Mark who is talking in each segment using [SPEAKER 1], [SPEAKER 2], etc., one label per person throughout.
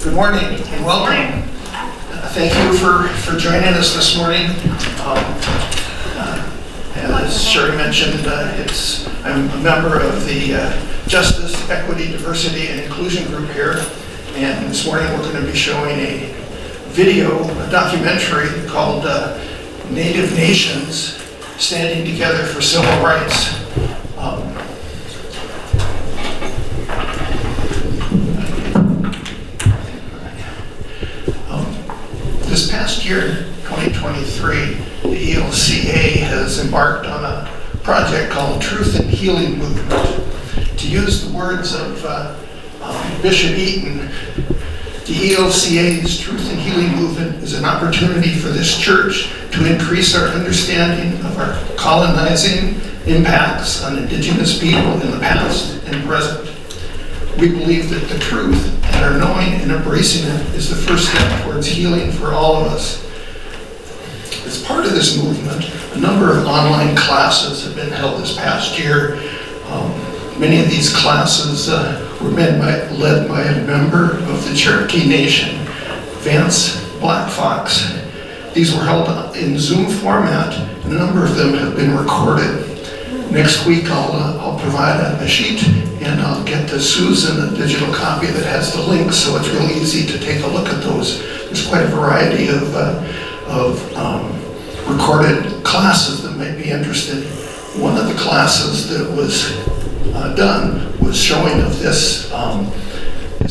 [SPEAKER 1] Good morning and welcome. Thank you for joining us this morning. As Sherry mentioned, I'm a member of the Justice, Equity, Diversity, and Inclusion group here. And this morning we're going to be showing a video, a documentary called Native Nations Standing Together for Civil Rights. This past year, 2023, the ELCA has embarked on a project called Truth and Healing Movement. To use the words of Bishop Eaton, the ELCA's Truth and Healing Movement is an opportunity for this church to increase our understanding of our colonizing impacts on Indigenous people in the past and present. We believe that the truth and our knowing and embracing it is the first step towards healing for all of us. As part of this movement, a number of online classes have been held this past year. Many of these classes were led by a member of the Cherokee Nation, Vance Black Fox. These were held in Zoom format, and a number of them have been recorded. Next week I'll provide a sheet, and I'll get to Susan a digital copy that has the links, so it's real easy to take a look at those. There's quite a variety of recorded classes that might be interested. One of the classes that was done was showing of this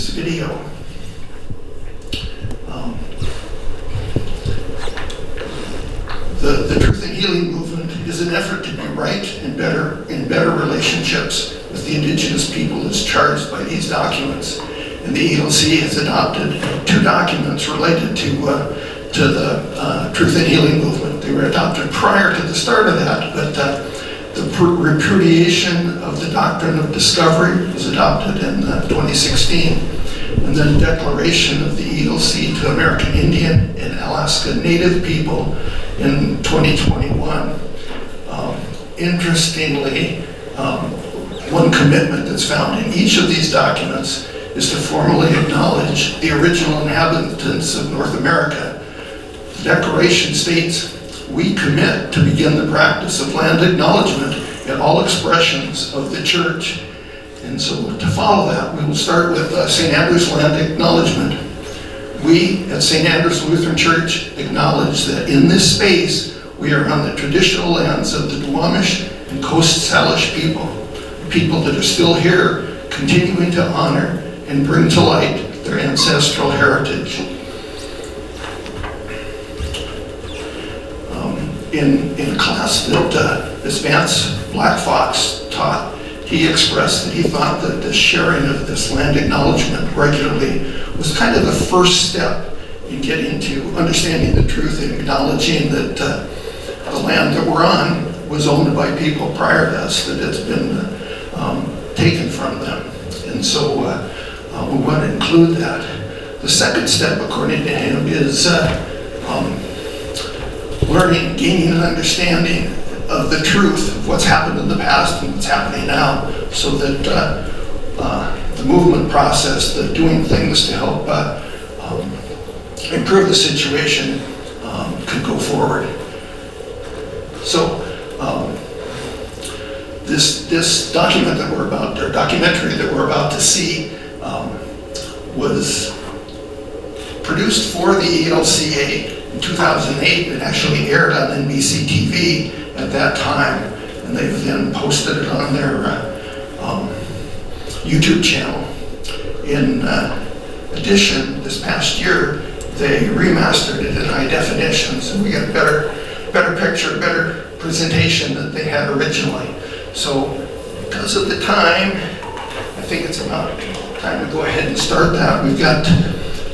[SPEAKER 1] video. The Truth and Healing Movement is an effort to be right and better in better relationships with the Indigenous people as charged by these documents. And the ELC has adopted two documents related to the Truth and Healing Movement. They were adopted prior to the start of that, but the repudiation of the doctrine of discovery was adopted in 2016. And then the declaration of the ELC to American Indian and Alaska Native people in 2021. Interestingly, one commitment that's found in each of these documents is to formally acknowledge the original inhabitants of North America. The Declaration states, "We commit to begin the practice of land acknowledgement in all expressions of the church." And so to follow that, we will start with St. Andrew's land acknowledgement. We at St. Andrew's Lutheran Church acknowledge that in this space, we are on the traditional lands of the Duwamish and Coast Salish people that are still here, continuing to honor and bring to light their ancestral heritage. In a class that Ms. Vance Black Fox taught, he expressed that he thought that the sharing of this land acknowledgement regularly was kind of the first step in getting to understanding the truth and acknowledging that the land that we're on was owned by people prior to us, that it's been taken from them. And so we want to include that. The second step, according to him, is learning, gaining an understanding of the truth of what's happened in the past and what's happening now, so that the movement process, the doing things to help improve the situation could go forward. So this document that we're about, or documentary that we're about to see, was produced for the ELCA in 2008. It actually aired on NBC TV at that time, and they've then posted it on their YouTube channel. In addition, this past year, they remastered it in high definition, so we got a better picture, better presentation than they had originally. So because of the time, I think it's about time to go ahead and start that. We've got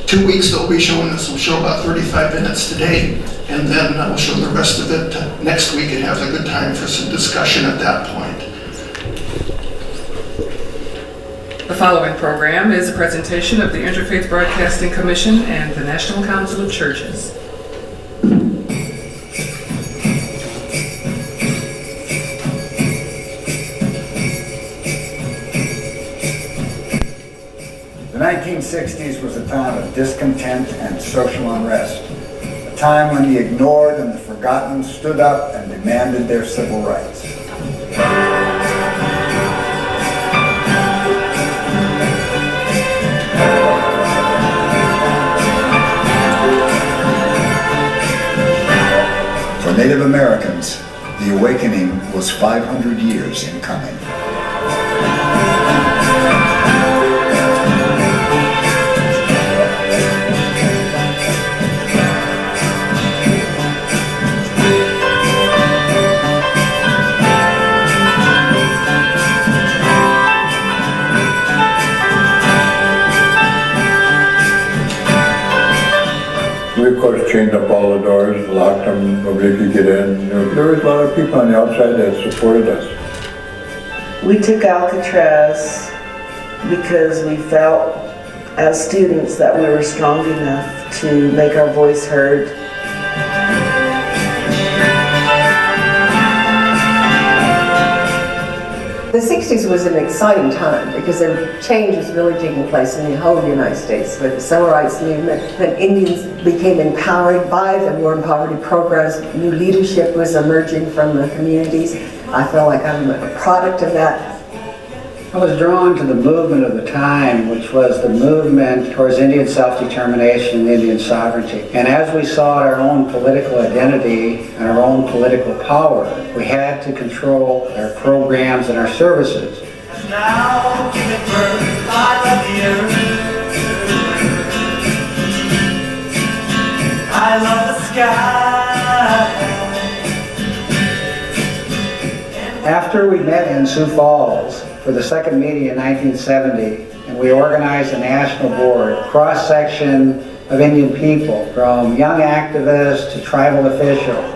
[SPEAKER 1] 2 weeks that we'll be showing this. We'll show about 35 minutes today, and then we'll show the rest of it next week and have a good time for some discussion at that point.
[SPEAKER 2] The following program is a presentation of the Interfaith Broadcasting Commission and the National Council of Churches.
[SPEAKER 3] The 1960s was a time of discontent and social unrest, a time when the ignored and the forgotten stood up and demanded their civil rights. For Native Americans, the awakening was 500 years in coming.
[SPEAKER 4] We of course chained up all the doors, locked them, nobody could get in. There was a lot of people on the outside that supported us.
[SPEAKER 5] We took Alcatraz because we felt as students that we were strong enough to make our voice heard.
[SPEAKER 6] The 60s was an exciting time because a change was really taking place in the whole United States with the civil rights movement. That Indians became empowered by the War and Poverty programs. New leadership was emerging from the communities. I feel like I'm a product of that.
[SPEAKER 7] I was drawn to the movement of the time, which was the movement towards Indian self-determination and Indian sovereignty. And as we sought our own political identity and our own political power, we had to control our programs and our services.
[SPEAKER 8] Now giving birth, I love the earth. I love the sky.
[SPEAKER 7] After we met in Sioux Falls for the second meeting in 1970, and we organized a national board, cross-section of Indian people, from young activists to tribal officials,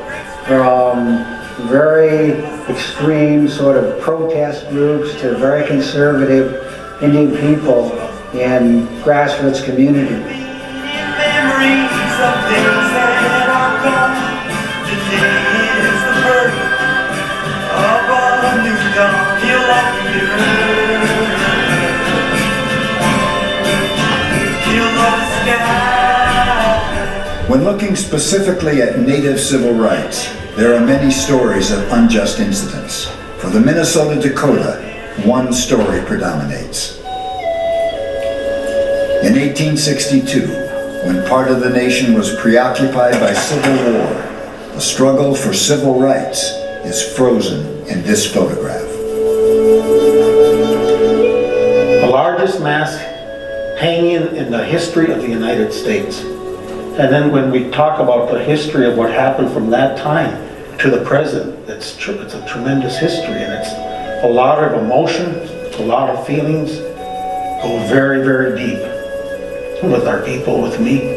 [SPEAKER 7] from very extreme sort of protest groups to very conservative Indian people in grassroots communities.
[SPEAKER 8] Memories of days that are gone. Today is the birth of a new dawn. You love the earth. You love the sky.
[SPEAKER 3] When looking specifically at Native civil rights, there are many stories of unjust incidents. For the Minnesota Dakota, one story predominates. In 1862, when part of the nation was preoccupied by civil war, the struggle for civil rights is frozen in this photograph.
[SPEAKER 9] The largest mask hanging in the history of the United States. And then when we talk about the history of what happened from that time to the present, it's a tremendous history, and it's a lot of emotion, a lot of feelings, go very, very deep with our people, with me.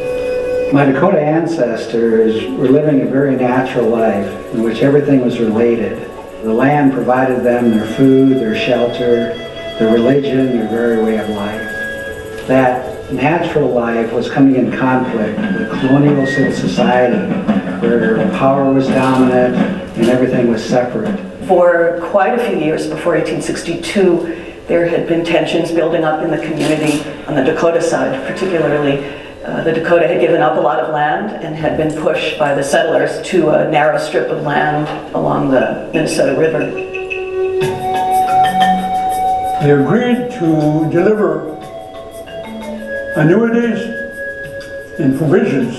[SPEAKER 7] My Dakota ancestors were living a very natural life in which everything was related. The land provided them their food, their shelter, their religion, their very way of life. That natural life was coming in conflict with colonial civil society, where power was dominant and everything was separate.
[SPEAKER 5] For quite a few years before 1862, there had been tensions building up in the community on the Dakota side, particularly. The Dakota had given up a lot of land and had been pushed by the settlers to a narrow strip of land along the Minnesota River.
[SPEAKER 10] They agreed to deliver annuities and provisions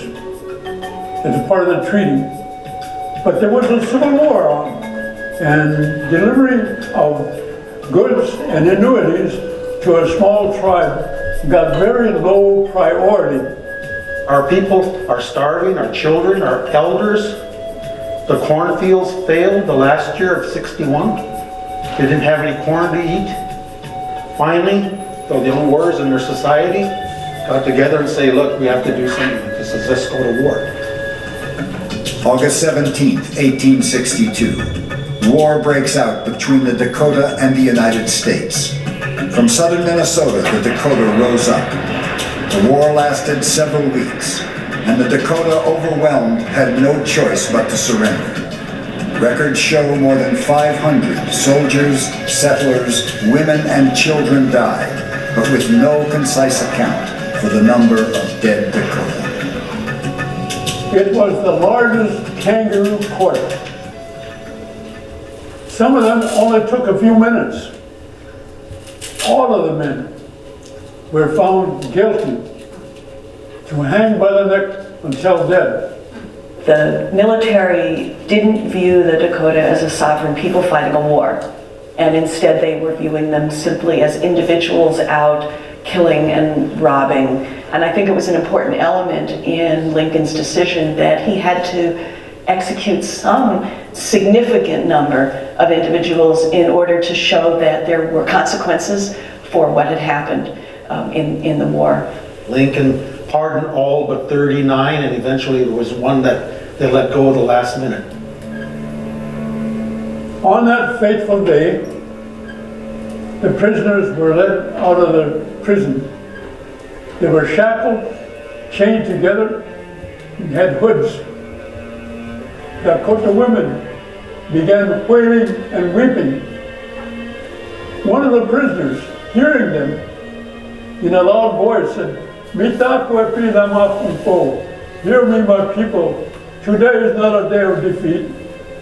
[SPEAKER 10] as a part of the treaty, but there was a civil war on, and delivery of goods and annuities to a small tribe got very low priority.
[SPEAKER 9] Our people are starving, our children, our elders. The cornfields failed the last year of '61. They didn't have any corn to eat. Finally, the young warriors in their society got together and say, look, we have to do something. Let's go to war.
[SPEAKER 3] August 17th, 1862. War breaks out between the Dakota and the United States. From southern Minnesota, the Dakota rose up. The war lasted several weeks, and the Dakota, overwhelmed, had no choice but to surrender. Records show more than 500 soldiers, settlers, women, and children died, but with no concise account for the number of dead Dakota.
[SPEAKER 10] It was the largest kangaroo court. Some of them only took a few minutes. All of the men were found guilty to hang by the neck until dead.
[SPEAKER 5] The military didn't view the Dakota as a sovereign people fighting a war, and instead they were viewing them simply as individuals out killing and robbing. And I think it was an important element in Lincoln's decision that he had to execute some significant number of individuals in order to show that there were consequences for what had happened in the war.
[SPEAKER 9] Lincoln pardoned all but 39, and eventually there was one that they let go at the last minute.
[SPEAKER 10] On that fateful day, the prisoners were led out of the prison. They were shackled, chained together, and had hoods. Dakota women began wailing and weeping. One of the prisoners, hearing them, in a loud voice said, "Hear me, my people. Today is not a day of defeat.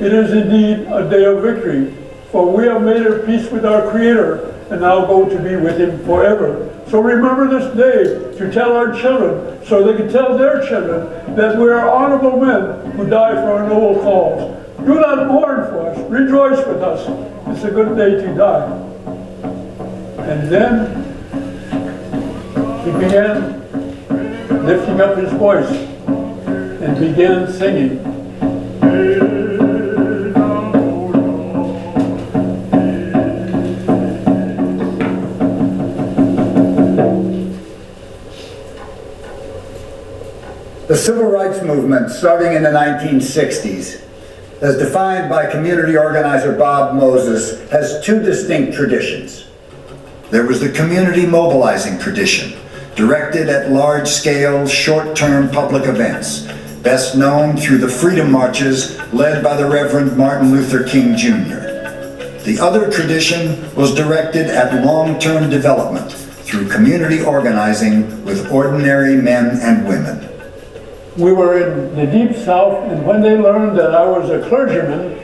[SPEAKER 10] It is indeed a day of victory. For we have made a peace with our Creator and now go to be with Him forever. So remember this day to tell our children so they can tell their children that we are honorable men who die for a noble cause. Do not mourn for us. Rejoice with us. It's a good day to die." And then he began lifting up his voice and began singing.
[SPEAKER 3] The civil rights movement, starting in the 1960s, as defined by community organizer Bob Moses, has two distinct traditions. There was the community mobilizing tradition, directed at large-scale, short-term public events, best known through the freedom marches led by the Reverend Martin Luther King Jr. The other tradition was directed at long-term development through community organizing with ordinary men and women.
[SPEAKER 10] We were in the Deep South, and when they learned that I was a clergyman,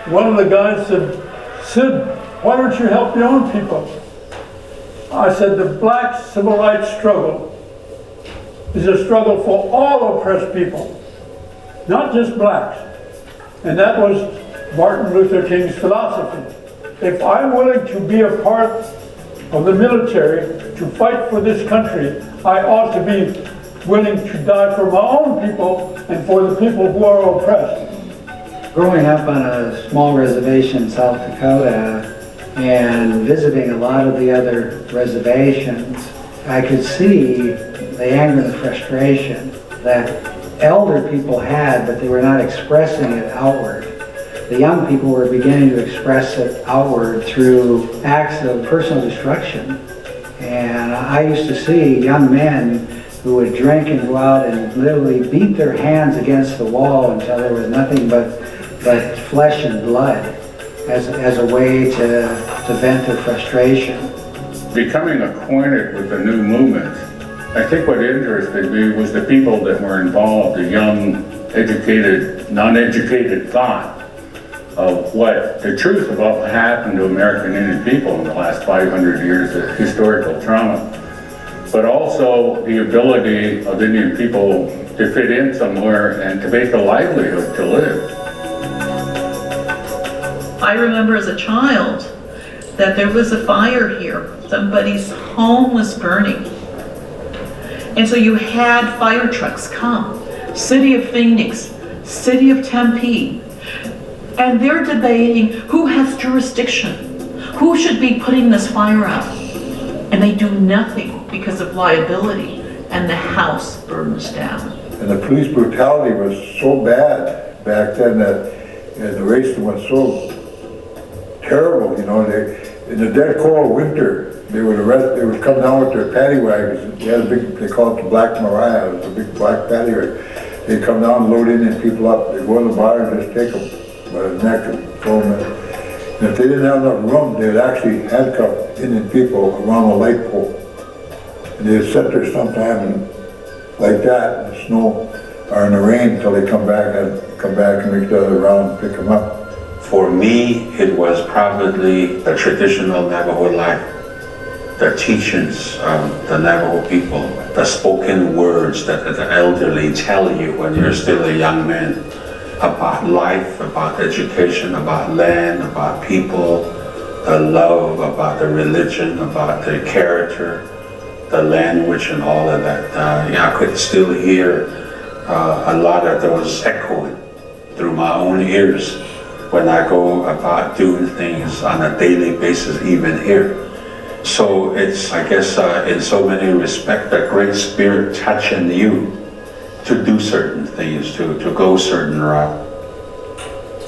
[SPEAKER 10] one of the guys said, "Sid, why don't you help your own people?" I said, "The black civil rights struggle is a struggle for all oppressed people, not just blacks." And that was Martin Luther King's philosophy. If I'm willing to be a part of the military to fight for this country, I ought to be willing to die for my own people and for the people who are oppressed.
[SPEAKER 7] Growing up on a small reservation in South Dakota and visiting a lot of the other reservations, I could see the anger and the frustration that elder people had, but they were not expressing it outward. The young people were beginning to express it outward through acts of personal destruction. And I used to see young men who would drink and go out and literally beat their hands against the wall until there was nothing but flesh and blood as a way to vent their frustration.
[SPEAKER 11] Becoming acquainted with the new movement, I think what interested me was the people that were involved, the young, educated, non-educated thought of what the truth about what happened to American Indian people in the last 500 years of historical trauma, but also the ability of Indian people to fit in somewhere and to make a livelihood to live.
[SPEAKER 12] I remember as a child that there was a fire here. Somebody's home was burning. And so you had fire trucks come, City of Phoenix, City of Tempe, and they're debating who has jurisdiction, who should be putting this fire out. And they do nothing because of liability, and the house burns down.
[SPEAKER 4] And the police brutality was so bad back then that the racism was so terrible, you know. In the dead cold winter, they would come down with their paddy wagons. They had a big, they call it the Black Mariah, it was a big black paddy wagon. They'd come down, load Indian people up, they'd go in the bar and just take them by the neck and throw them in. And if they didn't have enough room, they'd actually handcuff Indian people around a light pole. And they'd sit there sometime and like that, in the snow or in the rain, until they come back and make the other round and pick them up.
[SPEAKER 13] For me, it was probably the traditional Navajo life, the teachings of the Navajo people, the spoken words that the elderly tell you when you're still a young man about life, about education, about land, about people, the love, about the religion, about the character, the language and all of that. I could still hear a lot of those echoing through my own ears when I go about doing things on a daily basis, even here. So it's, I guess, in so many respects, a great spirit touching you to do certain things, to go certain route.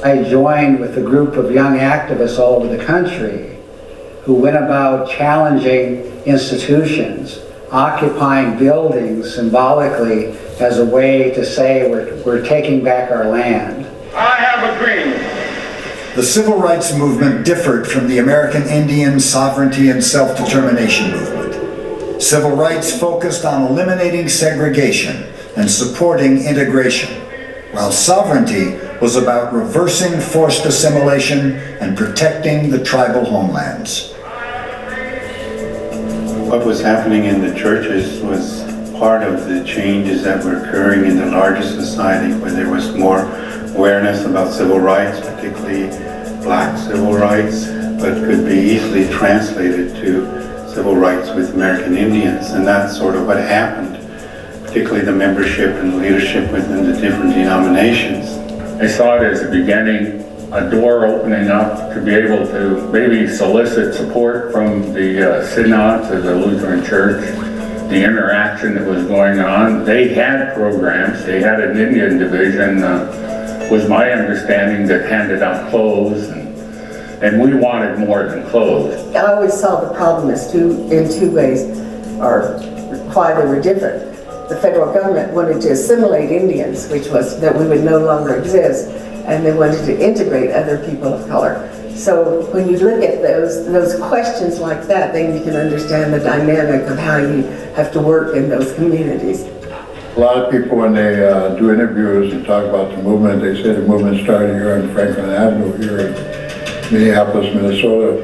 [SPEAKER 7] I joined with a group of young activists all over the country who went about challenging institutions, occupying buildings symbolically as a way to say we're taking back our land.
[SPEAKER 11] I have a dream.
[SPEAKER 3] The civil rights movement differed from the American Indian sovereignty and self-determination movement. Civil rights focused on eliminating segregation and supporting integration, while sovereignty was about reversing forced assimilation and protecting the tribal homelands.
[SPEAKER 14] What was happening in the churches was part of the changes that were occurring in the larger society, where there was more awareness about civil rights, particularly black civil rights, but could be easily translated to civil rights with American Indians. And that's sort of what happened, particularly the membership and leadership within the different denominations.
[SPEAKER 11] I saw it as a beginning, a door opening up to be able to maybe solicit support from the synods of the Lutheran Church, the interaction that was going on. They had programs, they had an Indian division, was my understanding, that handed out clothes, and we wanted more than clothes.
[SPEAKER 6] I always saw the problem as in two ways, or why they were different. The federal government wanted to assimilate Indians, which was that we would no longer exist, and they wanted to integrate other people of color. So when you look at those questions like that, then you can understand the dynamic of how you have to work in those communities.
[SPEAKER 4] A lot of people, when they do interviews and talk about the movement, they say the movement started here on Franklin Avenue here in Minneapolis, Minnesota.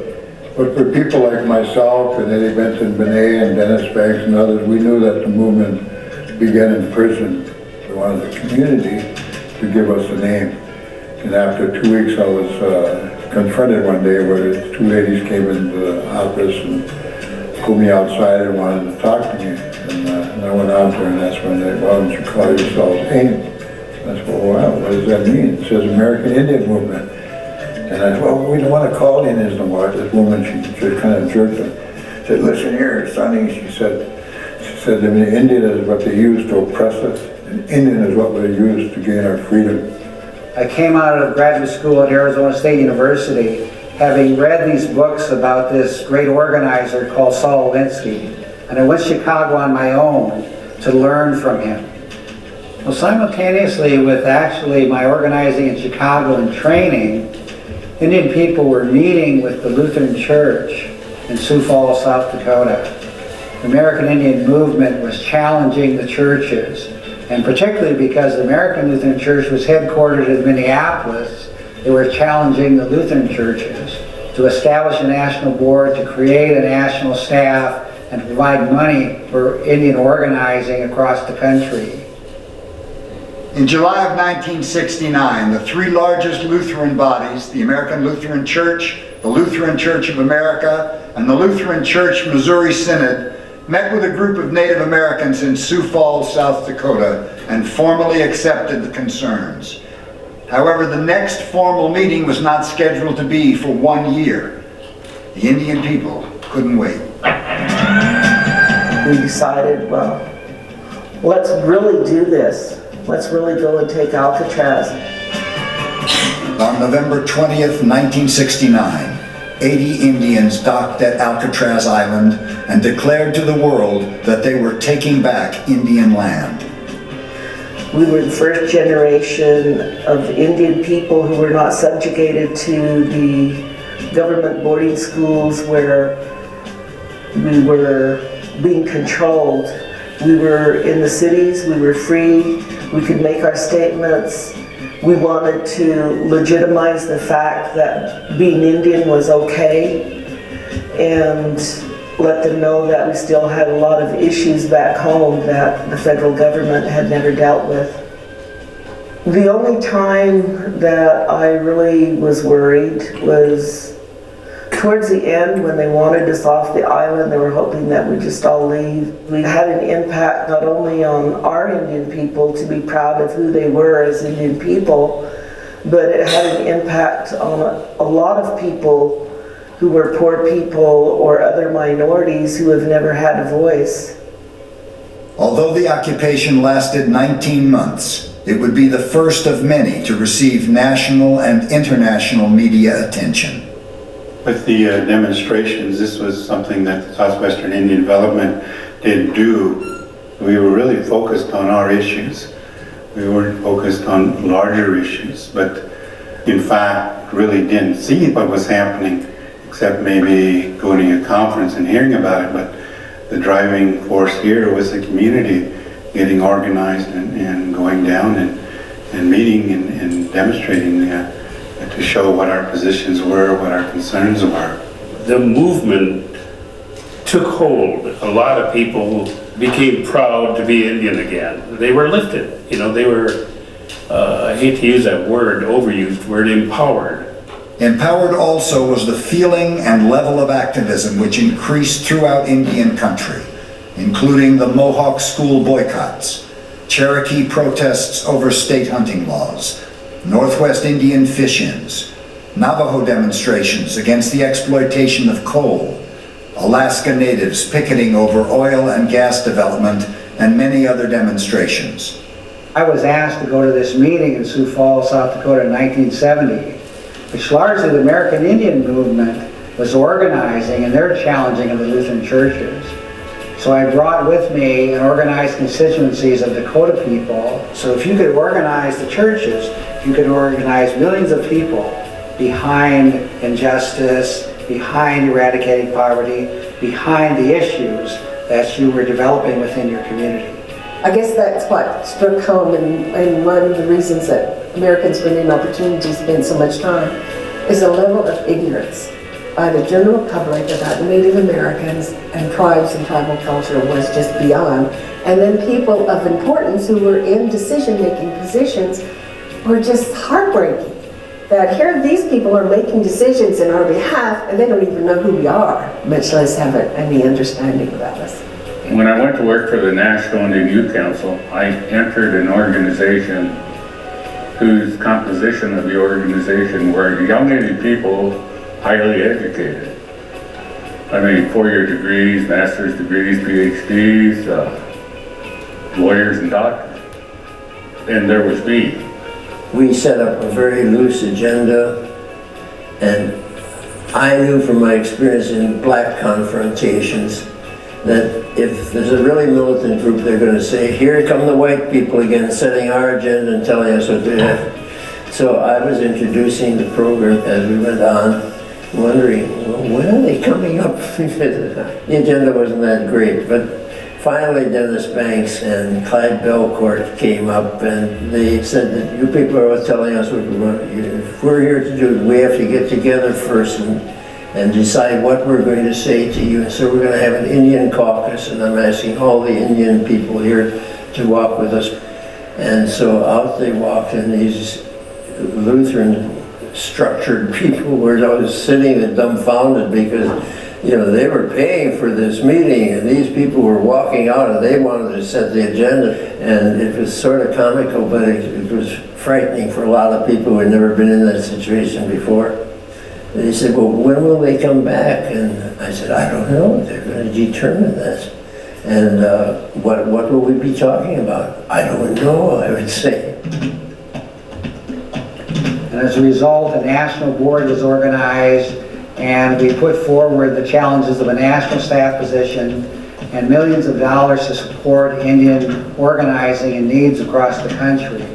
[SPEAKER 4] But for people like myself and Eddie Benson Benet and Dennis Banks and others, we knew that the movement began in prison. We wanted the community to give us a name. And after 2 weeks, I was confronted one day where two ladies came into the office and pulled me outside and wanted to talk to me. And I went out there, and that's when they, why don't you call yourselves AIM? I said, well, what does that mean? It says American Indian Movement. And I said, well, we don't want to call it Indians no more. This woman, she just kind of jerked them. She said, listen here, Sonny, she said, I mean, Indian is what they use to oppress us, and Indian is what we use to gain our freedom.
[SPEAKER 7] I came out of graduate school at Arizona State University having read these books about this great organizer called Saul Alinsky, and I went to Chicago on my own to learn from him. Well, simultaneously with actually my organizing in Chicago and training, Indian people were meeting with the Lutheran Church in Sioux Falls, South Dakota. The American Indian movement was challenging the churches, and particularly because the American Lutheran Church was headquartered in Minneapolis, they were challenging the Lutheran churches to establish a national board, to create a national staff, and to provide money for Indian organizing across the country.
[SPEAKER 3] In July of 1969, the three largest Lutheran bodies, the American Lutheran Church, the Lutheran Church of America, and the Lutheran Church Missouri Synod, met with a group of Native Americans in Sioux Falls, South Dakota, and formally accepted the concerns. However, the next formal meeting was not scheduled to be for 1 year. The Indian people couldn't wait.
[SPEAKER 15] We decided, well, let's really do this. Let's really go and take Alcatraz.
[SPEAKER 3] On November 20th, 1969, 80 Indians docked at Alcatraz Island and declared to the world that they were taking back Indian land.
[SPEAKER 15] We were the first generation of Indian people who were not subjugated to the government boarding schools where we were being controlled. We were in the cities, we were free, we could make our statements. We wanted to legitimize the fact that being Indian was okay and let them know that we still had a lot of issues back home that the federal government had never dealt with. The only time that I really was worried was towards the end when they wanted us off the island. They were hoping that we'd just all leave. We had an impact not only on our Indian people to be proud of who they were as Indian people, but it had an impact on a lot of people who were poor people or other minorities who have never had a voice.
[SPEAKER 3] Although the occupation lasted 19 months, it would be the first of many to receive national and international media attention.
[SPEAKER 14] With the demonstrations, this was something that the Southwestern Indian Development didn't do. We were really focused on our issues. We weren't focused on larger issues, but in fact really didn't see what was happening, except maybe going to a conference and hearing about it. But the driving force here was the community getting organized and going down and meeting and demonstrating to show what our positions were, what our concerns were.
[SPEAKER 16] The movement took hold. A lot of people became proud to be Indian again. They were lifted, they were, I hate to use that word, overused word, empowered.
[SPEAKER 3] Empowered also was the feeling and level of activism which increased throughout Indian country, including the Mohawk school boycotts, Cherokee protests over state hunting laws, Northwest Indian fish-ins, Navajo demonstrations against the exploitation of coal, Alaska Natives picketing over oil and gas development, and many other demonstrations.
[SPEAKER 7] I was asked to go to this meeting in Sioux Falls, South Dakota in 1970, which largely the American Indian movement was organizing and they're challenging in the Lutheran churches. So I brought with me and organized constituencies of Dakota people. So if you could organize the churches, you could organize millions of people behind injustice, behind eradicating poverty, behind the issues that you were developing within your community.
[SPEAKER 6] I guess that's what struck home, and one of the reasons that Americans with Indian Opportunities spend so much time is a level of ignorance by the general public about Native Americans and tribes and tribal culture was just beyond. And then people of importance who were in decision-making positions were just heartbreaking. That here these people are making decisions in our behalf and they don't even know who we are, much less have any understanding about us.
[SPEAKER 11] When I went to work for the National Indian Youth Council, I entered an organization whose composition of the organization were young Indian people, highly educated. I mean, 4-year degrees, master's degrees, PhDs, lawyers and doctors. And there was me.
[SPEAKER 17] We set up a very loose agenda, and I knew from my experience in black confrontations that if there's a really militant group, they're going to say, here come the white people again, setting our agenda and telling us what to do. So I was introducing the program as we went on, wondering, well, when are they coming up? The agenda wasn't that great, but finally Dennis Banks and Clyde Belcourt came up and they said that you people are telling us what we want. If we're here to do it, we have to get together first and decide what we're going to say to you. And so we're going to have an Indian caucus, and I'm asking all the Indian people here to walk with us. And so out they walked, and these Lutheran structured people were always sitting there dumbfounded because, they were paying for this meeting, and these people were walking out and they wanted to set the agenda. And it was sort of comical, but it was frightening for a lot of people who had never been in that situation before. They said, well, when will they come back? And I said, I don't know. They're going to determine that. And what will we be talking about? I don't know, I would say.
[SPEAKER 7] And as a result, a national board was organized, and we put forward the challenges of a national staff position and millions of dollars to support Indian organizing and needs across the country.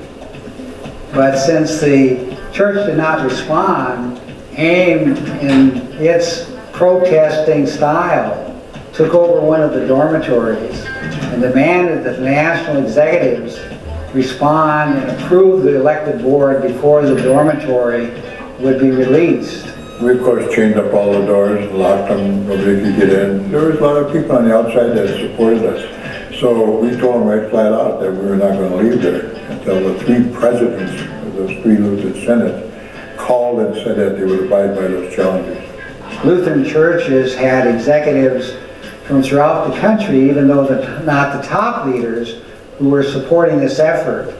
[SPEAKER 7] But since the church did not respond, AIM, in its protesting style, took over one of the dormitories and demanded that the national executives respond and approve the elected board before the dormitory would be released.
[SPEAKER 4] We of course chained up all the doors, locked them, nobody could get in. There was a lot of people on the outside that supported us. So we told them right flat out that we were not going to leave there until the 3 presidents of those 3 Lutheran Senates called and said that they would abide by those challenges.
[SPEAKER 7] Lutheran churches had executives from throughout the country, even though not the top leaders, who were supporting this effort.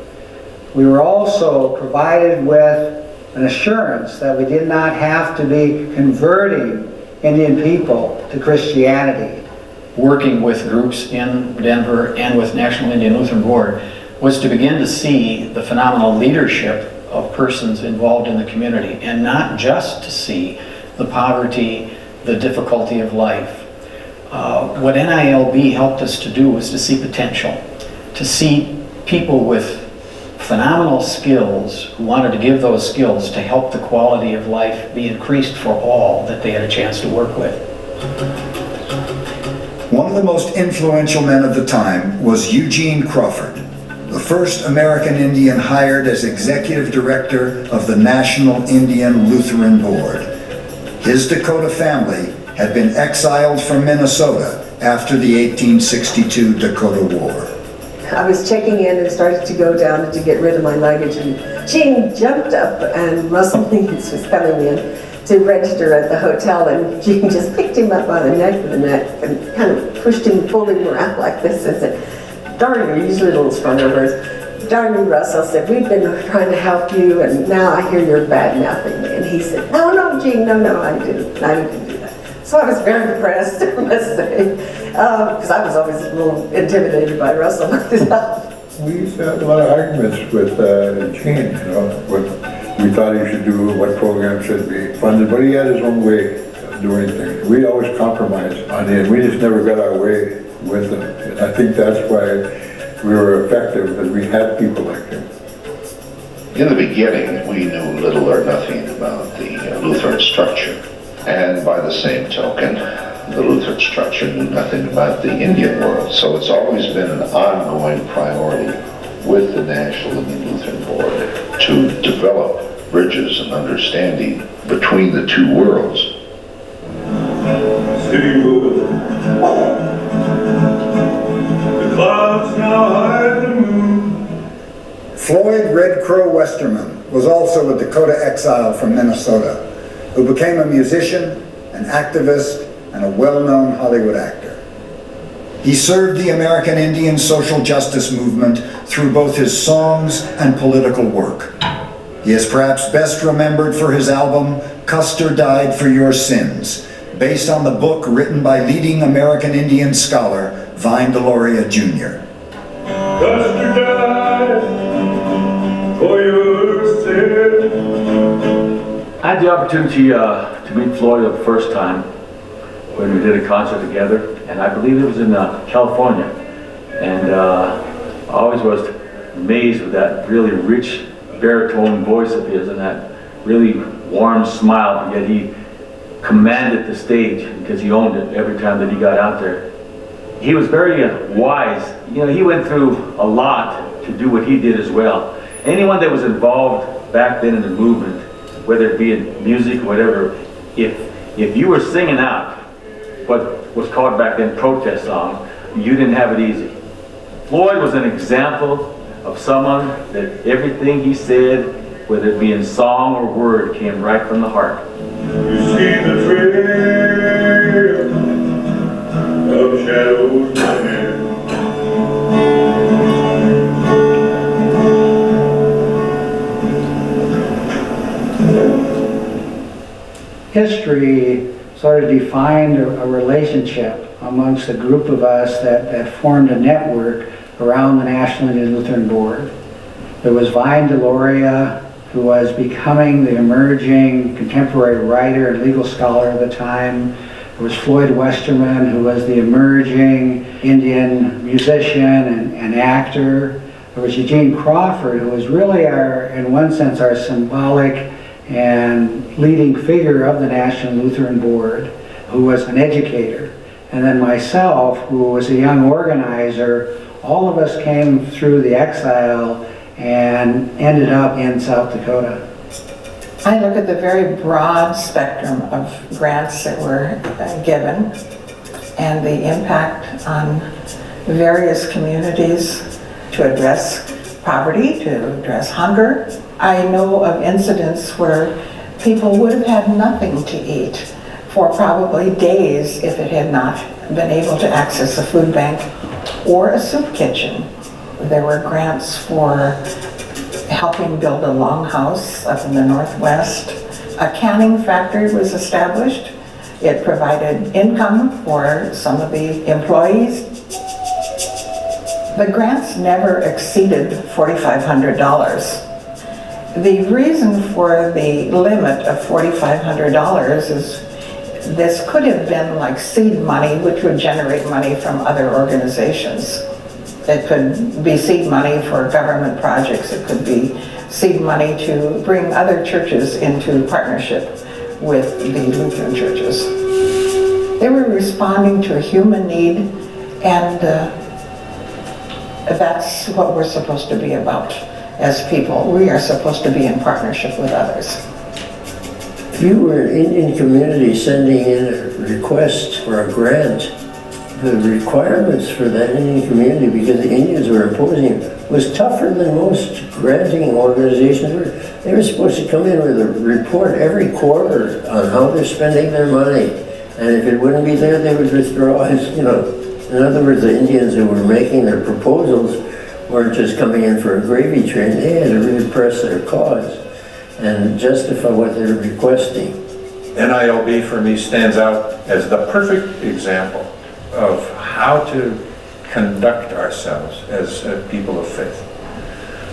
[SPEAKER 7] We were also provided with an assurance that we did not have to be converting Indian people to Christianity.
[SPEAKER 18] Working with groups in Denver and with National Indian Lutheran Board was to begin to see the phenomenal leadership of persons involved in the community, and not just to see the poverty, the difficulty of life. What NILB helped us to do was to see potential, to see people with phenomenal skills who wanted to give those skills to help the quality of life be increased for all that they had a chance to work with.
[SPEAKER 3] One of the most influential men of the time was Eugene Crawford, the first American Indian hired as executive director of the National Indian Lutheran Board. His Dakota family had been exiled from Minnesota after the 1862 Dakota War.
[SPEAKER 6] I was checking in and started to go down to get rid of my luggage, and Gene jumped up and Russell Lincolns was coming in to register at the hotel, and Gene just picked him up by the neck and kind of pushed him, pulled him around like this and said, "Darn you, he's usually a little stronger birds. Darn you, Russell," said, "we've been trying to help you and now I hear you're bad-mouthing me." And he said, "No, Gene, no, I didn't do that." So I was very depressed, I must say, because I was always a little intimidated by Russell myself.
[SPEAKER 4] We used to have a lot of arguments with Gene, what we thought he should do, what programs should be funded, but he had his own way of doing things. We always compromised on the end. We just never got our way with him. And I think that's why we were effective, because we had people like him.
[SPEAKER 19] In the beginning, we knew little or nothing about the Lutheran structure. And by the same token, the Lutheran structure knew nothing about the Indian world. So it's always been an ongoing priority with the National Indian Lutheran Board to develop bridges and understanding between the 2 worlds.
[SPEAKER 8] City moving. The clouds now hide the moon.
[SPEAKER 3] Floyd Red Crow Westerman was also a Dakota exile from Minnesota, who became a musician, an activist, and a well-known Hollywood actor. He served the American Indian social justice movement through both his songs and political work. He is perhaps best remembered for his album, "Custer Died for Your Sins," based on the book written by leading American Indian scholar Vine Deloria Jr.
[SPEAKER 8] Custer died for your sins.
[SPEAKER 20] I had the opportunity to meet Floyd the first time when we did a concert together, and I believe it was in California. And I always was amazed with that really rich baritone voice of his and that really warm smile, and yet he commanded the stage because he owned it every time that he got out there. He was very wise. You know, he went through a lot to do what he did as well. Anyone that was involved back then in the movement, whether it be in music or whatever, if you were singing out what was called back then protest song, you didn't have it easy. Floyd was an example of someone that everything he said, whether it be in song or word, came right from the heart.
[SPEAKER 8] You see the trail of shadows ahead.
[SPEAKER 7] History sort of defined a relationship amongst a group of us that formed a network around the National Indian Lutheran Board. There was Vine Deloria, who was becoming the emerging contemporary writer and legal scholar of the time. There was Floyd Westerman, who was the emerging Indian musician and actor. There was Eugene Crawford, who was really in one sense, our symbolic and leading figure of the National Lutheran Board, who was an educator, and then myself, who was a young organizer. All of us came through the exile and ended up in South Dakota.
[SPEAKER 21] I look at the very broad spectrum of grants that were given and the impact on various communities to address poverty, to address hunger. I know of incidents where people would have had nothing to eat for probably days if it had not been able to access a food bank or a soup kitchen. There were grants for helping build a longhouse up in the Northwest. A canning factory was established. It provided income for some of the employees. The grants never exceeded $4,500. The reason for the limit of $4,500 is this could have been like seed money, which would generate money from other organizations. It could be seed money for government projects. It could be seed money to bring other churches into partnership with the Lutheran churches. They were responding to a human need, and that's what we're supposed to be about as people. We are supposed to be in partnership with others.
[SPEAKER 17] If you were an Indian community sending in a request for a grant, the requirements for that Indian community, because the Indians were imposing, was tougher than most granting organizations were. They were supposed to come in with a report every quarter on how they're spending their money. And if it wouldn't be there, they would withdraw. In other words, the Indians who were making their proposals weren't just coming in for a gravy train. They had to really press their cause and justify what they're requesting.
[SPEAKER 22] NILB for me stands out as the perfect example of how to conduct ourselves as people of faith,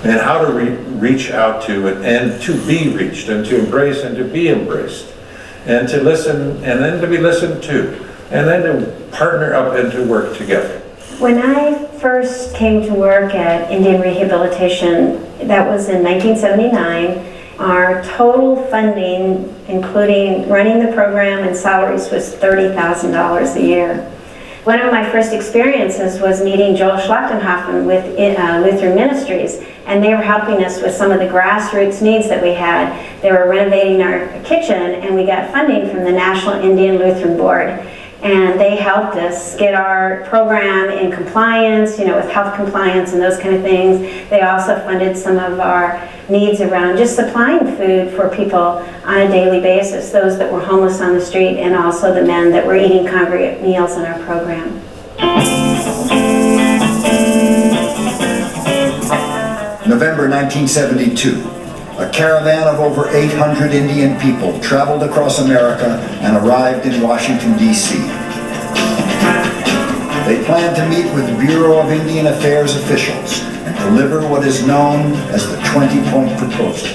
[SPEAKER 22] and how to reach out to and to be reached, and to embrace and to be embraced, and to listen and then to be listened to, and then to partner up and to work together.
[SPEAKER 23] When I first came to work at Indian Rehabilitation, that was in 1979, our total funding, including running the program and salaries, was $30,000 a year. One of my first experiences was meeting Joel Schlachtenhofen with Lutheran Ministries, and they were helping us with some of the grassroots needs that we had. They were renovating our kitchen, and we got funding from the National Indian Lutheran Board. And they helped us get our program in compliance, with health compliance and those kind of things. They also funded some of our needs around just supplying food for people on a daily basis, those that were homeless on the street, and also the men that were eating congregate meals in our program.
[SPEAKER 3] November 1972. A caravan of over 800 Indian people traveled across America and arrived in Washington, D.C. They planned to meet with Bureau of Indian Affairs officials and deliver what is known as the 20-point proposal.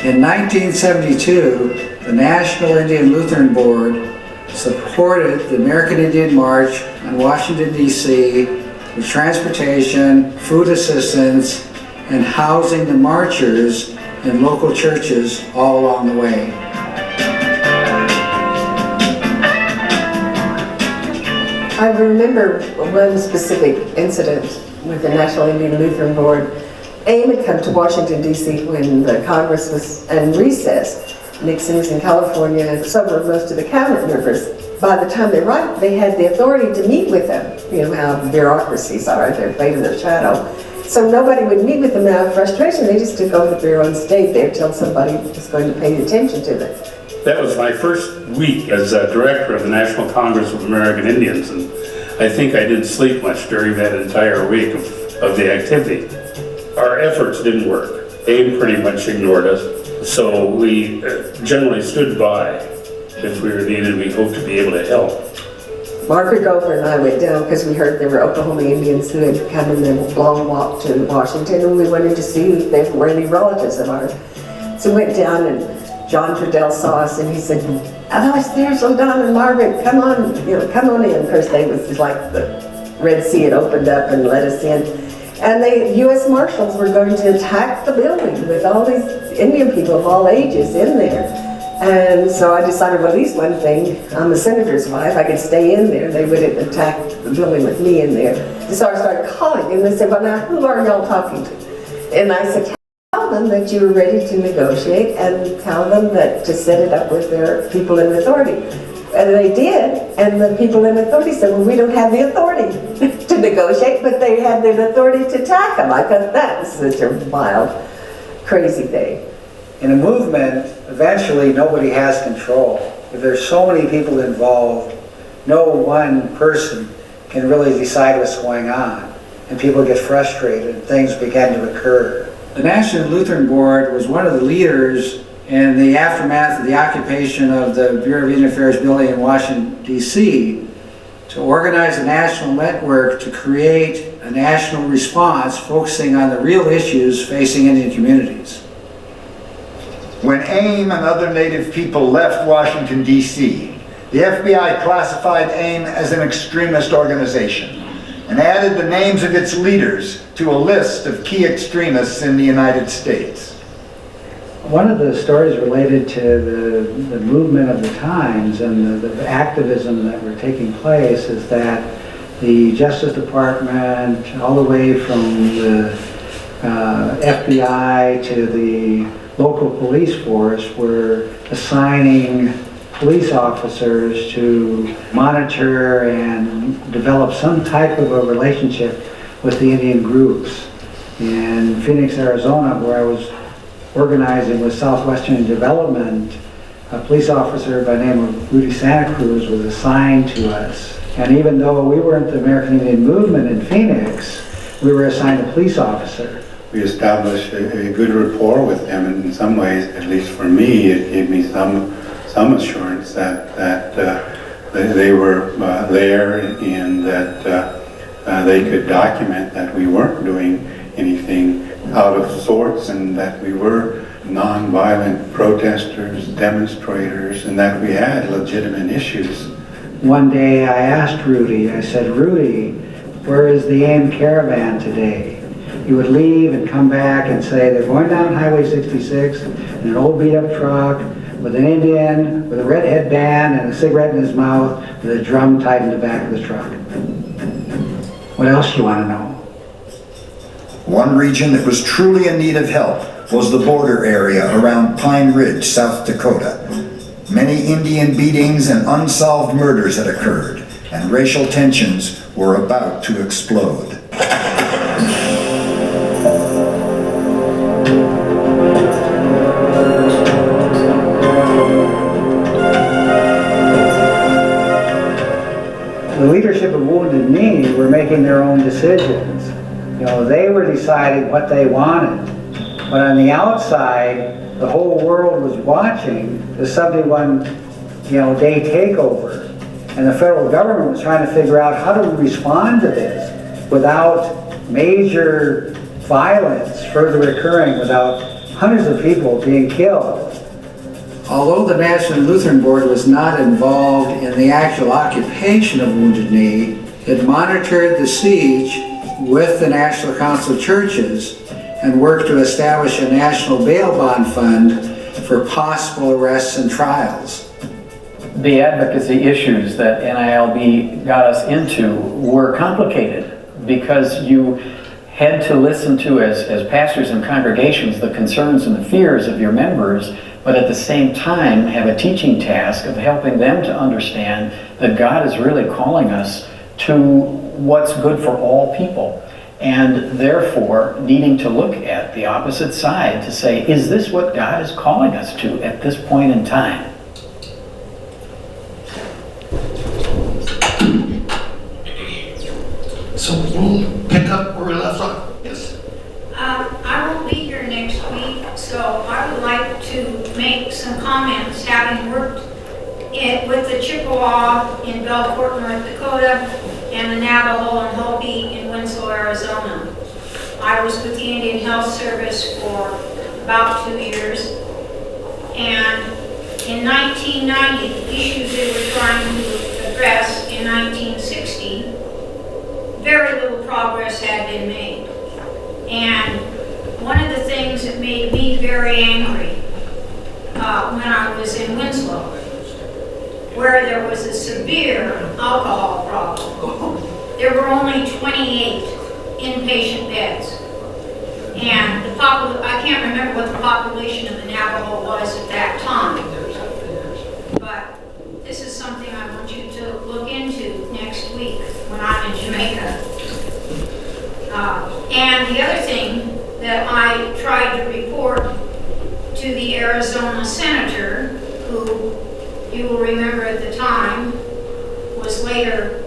[SPEAKER 7] In 1972, the National Indian Lutheran Board supported the American Indian March on Washington, D.C. with transportation, food assistance, and housing the marchers in local churches all along the way.
[SPEAKER 6] I remember one specific incident with the National Indian Lutheran Board. AIM had come to Washington, D.C. when the Congress was in recess. Nixon was in California, and so were most of the cabinet members. By the time they arrived, they had the authority to meet with them. You know how bureaucracies are, they're played in their shadow. So nobody would meet with them out of frustration. They just took over the bureau and stayed there till somebody was going to pay attention to them.
[SPEAKER 16] That was my first week as director of the National Congress of American Indians, and I think I didn't sleep much during that entire week of the activity. Our efforts didn't work. AIM pretty much ignored us, so we generally stood by. If we were needed, we hoped to be able to help.
[SPEAKER 6] Margaret Gopher and I went down because we heard there were Oklahoma Indians who had come in their long walk to Washington, and we wanted to see if there were any relatives of ours. So we went down, and John Trudell saw us, and he said, "Oh, there's Don and Margaret, come on, come on in." Of course, they was like the Red Sea had opened up and let us in. And the U.S. Marshals were going to attack the building with all these Indian people of all ages in there. And so I decided, well, at least one thing, I'm a senator's wife, I could stay in there. They wouldn't attack the building with me in there. So I started calling, and they said, well, now, who are y'all talking to? And I said, tell them that you were ready to negotiate, and tell them that to set it up with their people in authority. And they did, and the people in authority said, well, we don't have the authority to negotiate, but they had the authority to attack them. I thought that was such a wild, crazy thing.
[SPEAKER 7] In a movement, eventually nobody has control. If there's so many people involved, no one person can really decide what's going on. And people get frustrated and things begin to occur. The National Lutheran Board was one of the leaders in the aftermath of the occupation of the Bureau of Indian Affairs building in Washington, D.C., to organize a national network to create a national response focusing on the real issues facing Indian communities.
[SPEAKER 3] When AIM and other Native people left Washington, D.C., the FBI classified AIM as an extremist organization and added the names of its leaders to a list of key extremists in the United States.
[SPEAKER 7] One of the stories related to the movement of the times and the activism that were taking place is that the Justice Department, all the way from the FBI to the local police force, were assigning police officers to monitor and develop some type of a relationship with the Indian groups. In Phoenix, Arizona, where I was organizing with Southwestern Development, a police officer by the name of Rudy Santa Cruz was assigned to us. And even though we weren't the American Indian movement in Phoenix, we were assigned a police officer.
[SPEAKER 14] We established a good rapport with them, and in some ways, at least for me, it gave me some assurance that they were there and that they could document that we weren't doing anything out of sorts and that we were non-violent protesters, demonstrators, and that we had legitimate issues.
[SPEAKER 7] One day I asked Rudy, I said, Rudy, where is the AIM caravan today? He would leave and come back and say, they're going down Highway 66 in an old beat-up truck with an Indian with a red headband and a cigarette in his mouth with a drum tied in the back of the truck. What else do you want to know?
[SPEAKER 3] One region that was truly in need of help was the border area around Pine Ridge, South Dakota. Many Indian beatings and unsolved murders had occurred, and racial tensions were about to explode.
[SPEAKER 7] The leadership of Wounded Knee were making their own decisions. You know, they were deciding what they wanted. But on the outside, the whole world was watching the 71-day takeover. And the federal government was trying to figure out how to respond to this without major violence further occurring, without hundreds of people being killed. Although the National Lutheran Board was not involved in the actual occupation of Wounded Knee, it monitored the siege with the National Council of Churches and worked to establish a national bail bond fund for possible arrests and trials.
[SPEAKER 18] The advocacy issues that NILB got us into were complicated because you had to listen to, as pastors and congregations, the concerns and the fears of your members, but at the same time have a teaching task of helping them to understand that God is really calling us to what's good for all people, and therefore needing to look at the opposite side to say, is this what God is calling us to at this point in time?
[SPEAKER 1] So we'll pick up where we left off. Yes.
[SPEAKER 2] I won't be here next week, so I would like to make some comments, having worked with the Chippewa in Belport, North Dakota, and the Navajo and Hopi in Winslow, Arizona. I was with the Indian Health Service for about 2 years, and in 1990, the issues they were trying to address in 1960, very little progress had been made. And one of the things that made me very angry when I was in Winslow, where there was a severe alcohol problem, there were only 28 inpatient beds. And I can't remember what the population of the Navajo was at that time. But this is something I want you to look into next week when I'm in Jamaica. And the other thing that I tried to report to the Arizona senator, who you will remember at the time was later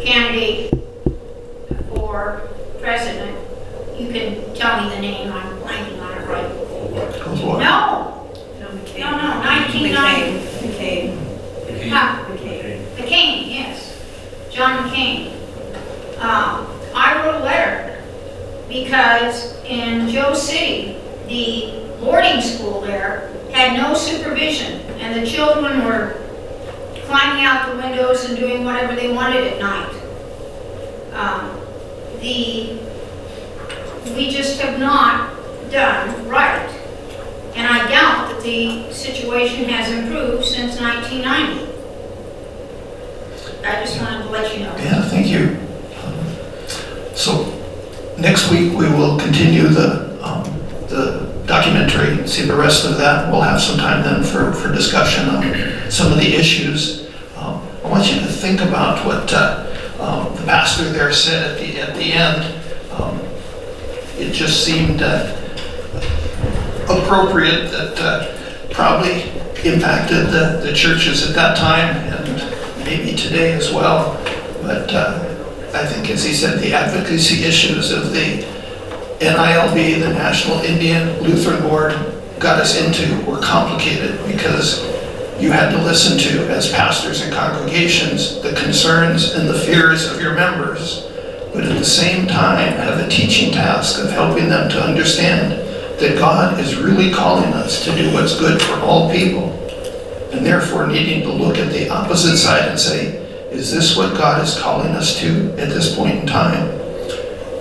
[SPEAKER 2] candidate for president. You can tell me the name, I'm blanking on it right. No, 1990. McCain, yes. John McCain. I wrote a letter because in Joe City, the boarding school there had no supervision, and the children were climbing out the windows and doing whatever they wanted at night. We just have not done right. And I doubt that the situation has improved since 1990. I just wanted to let you know.
[SPEAKER 1] Yeah, thank you. So next week we will continue the documentary, see the rest of that. We'll have some time then for discussion on some of the issues. I want you to think about what the pastor there said at the end. It just seemed appropriate that probably impacted the churches at that time and maybe today as well. But I think, as he said, the advocacy issues of the NILB, the National Indian Lutheran Board, got us into were complicated because you had to listen to, as pastors and congregations, the concerns and the fears of your members, but at the same time have a teaching task of helping them to understand that God is really calling us to do what's good for all people, and therefore needing to look at the opposite side and say, is this what God is calling us to at this point in time?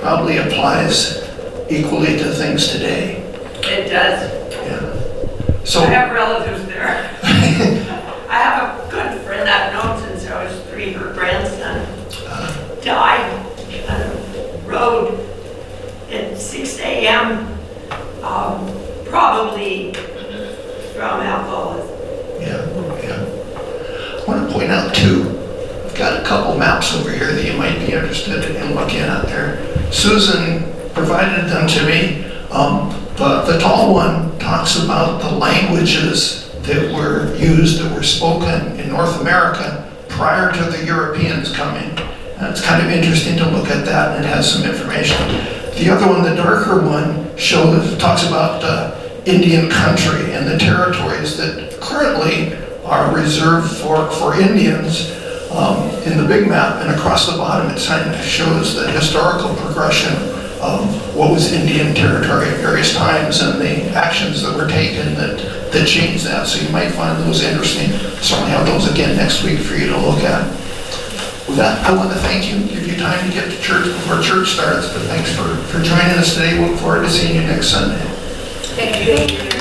[SPEAKER 1] Probably applies equally to things today.
[SPEAKER 5] It does.
[SPEAKER 1] Yeah. So
[SPEAKER 5] I have relatives there. I have a good friend I've known since I was 3. Her grandson died on a road at 6 a.m. Probably from alcoholism.
[SPEAKER 1] Yeah. I want to point out too, I've got a couple maps over here that you might be interested in looking at there. Susan provided them to me. The tall one talks about the languages that were used, that were spoken in North America prior to the Europeans coming. And it's kind of interesting to look at that, and it has some information. The other one, the darker one, talks about Indian country and the territories that currently are reserved for Indians. In the big map, and across the bottom it kind of shows the historical progression of what was Indian territory at various times and the actions that were taken that changed that. So you might find those interesting. Certainly have those again next week for you to look at. With that, I want to thank you, give you time to get to church before church starts, but thanks for joining us today. Look forward to seeing you next Sunday.
[SPEAKER 2] Thank you.